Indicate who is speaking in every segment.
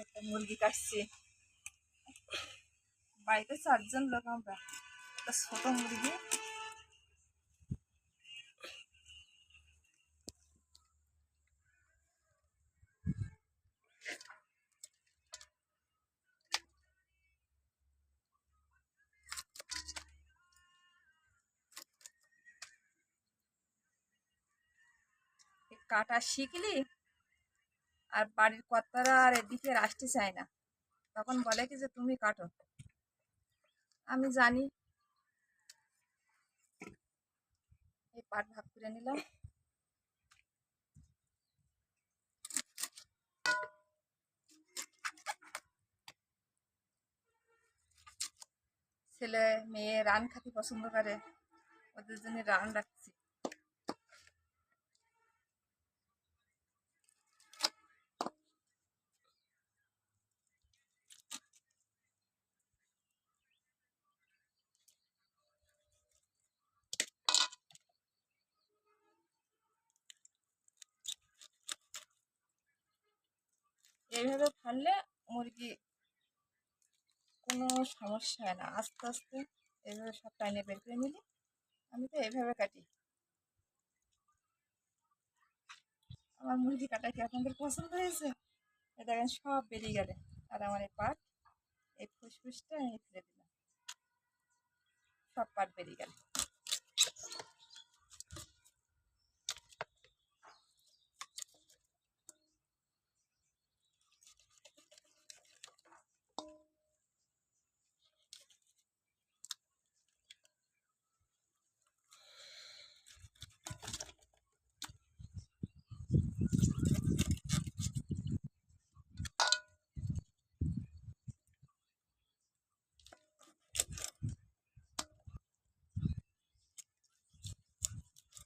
Speaker 1: একটা মুরগি কাটছি। বাড়িতে 4 জন লোক আমরা। একটা ছোট মুরগি। কাটা শিখলি আর বাড়ির কর্তারা আর এদিকে আসতে চায় না, তখন বলে কি যে তুমি কাটো। আমি জানি। এই পাট ভাগ করে নিলাম। ছেলে মেয়ে রান খেতে পছন্দ করে, ওদের জন্য রান রাখছি। এইভাবে ফাললে মুরগি কোনো সমস্যা হয় না। আস্তে আস্তে এইভাবে সব টাইনে বের করে নিলি। আমি তো এইভাবে কাটি। আমার মুরগি কাটা কি আপনাদের পছন্দ হয়েছে? এ দেখেন সব বেরিয়ে গেলে। আর আমার এই পাট, এই ফুসফুসটা আমি ফেলে দিলাম। সব পাট বেরিয়ে গেল।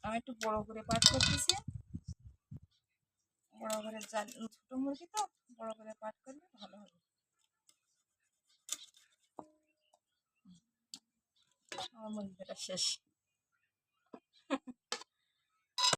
Speaker 1: আমি একটু বড় করে পাট করতেছি। বড় করে ছোট মুরগি তো বড় করে পাট করলে ভালো হবে। আমার মুরগিটা শেষ।